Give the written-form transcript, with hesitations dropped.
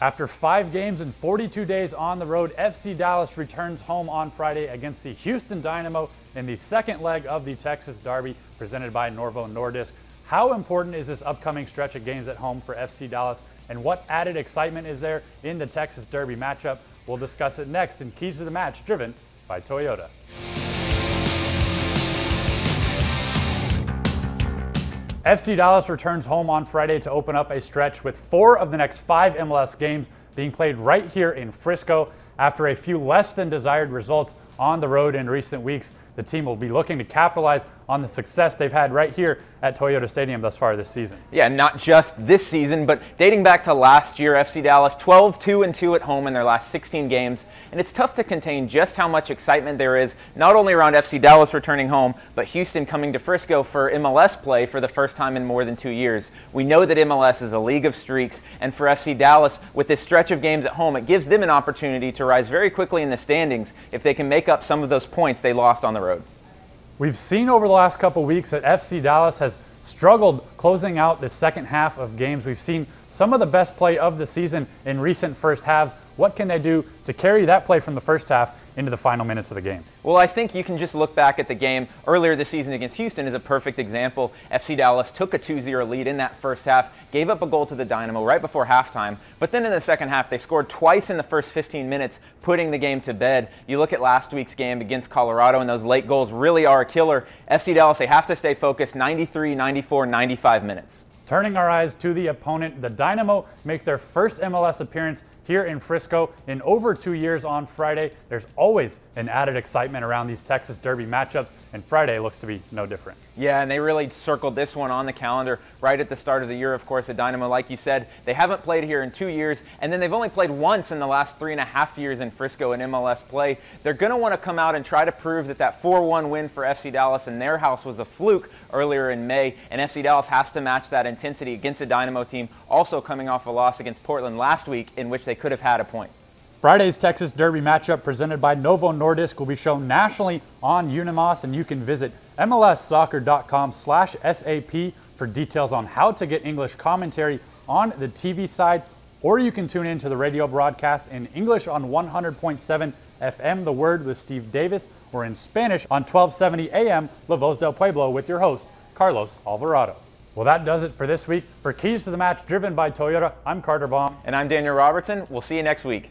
After 5 games and 42 days on the road, FC Dallas returns home on Friday against the Houston Dynamo in the second leg of the Texas Derby presented by Novo Nordisk. How important is this upcoming stretch of games at home for FC Dallas, and what added excitement is there in the Texas Derby matchup? We'll discuss it next in Keys to the Match, driven by Toyota. FC Dallas returns home on Friday to open up a stretch with 4 of the next 5 MLS games being played right here in Frisco. After a few less than desired results on the road in recent weeks, the team will be looking to capitalize on the success they've had right here at Toyota Stadium thus far this season. Yeah, not just this season, but dating back to last year, FC Dallas 12-2-2 at home in their last 16 games. And it's tough to contain just how much excitement there is, not only around FC Dallas returning home, but Houston coming to Frisco for MLS play for the first time in more than 2 years. We know that MLS is a league of streaks, and for FC Dallas, with this stretch of games at home, it gives them an opportunity to rise very quickly in the standings if they can make up some of those points they lost on the road. We've seen over the last couple weeks that FC Dallas has struggled closing out the second half of games. We've seen some of the best play of the season in recent first halves. What can they do to carry that play from the first half into the final minutes of the game? Well, I think you can just look back at the game earlier this season against Houston as a perfect example. FC Dallas took a 2-0 lead in that first half, gave up a goal to the Dynamo right before halftime, but then in the second half they scored twice in the first 15 minutes, putting the game to bed. You look at last week's game against Colorado, and those late goals really are a killer. FC Dallas, they have to stay focused 93, 94, 95 minutes. Turning our eyes to the opponent, the Dynamo make their first MLS appearance here in Frisco in over 2 years on Friday. There's always an added excitement around these Texas Derby matchups, and Friday looks to be no different. Yeah, and they really circled this one on the calendar right at the start of the year. Of course, the Dynamo, like you said, they haven't played here in 2 years, and then they've only played once in the last 3.5 years in Frisco in MLS play. They're going to want to come out and try to prove that that 4-1 win for FC Dallas in their house was a fluke earlier in May, and FC Dallas has to match that intensity against a Dynamo team also coming off a loss against Portland last week in which they could have had a point. Friday's Texas Derby matchup presented by Novo Nordisk will be shown nationally on Unimos, and you can visit mlssoccer.com/SAP for details on how to get English commentary on the TV side, or you can tune in to the radio broadcast in English on 100.7 FM, The Word with Steve Davis, or in Spanish on 1270 AM, La Voz del Pueblo with your host, Carlos Alvarado. Well, that does it for this week. For Keys to the Match, driven by Toyota, I'm Carter Baum. And I'm Daniel Robertson. We'll see you next week.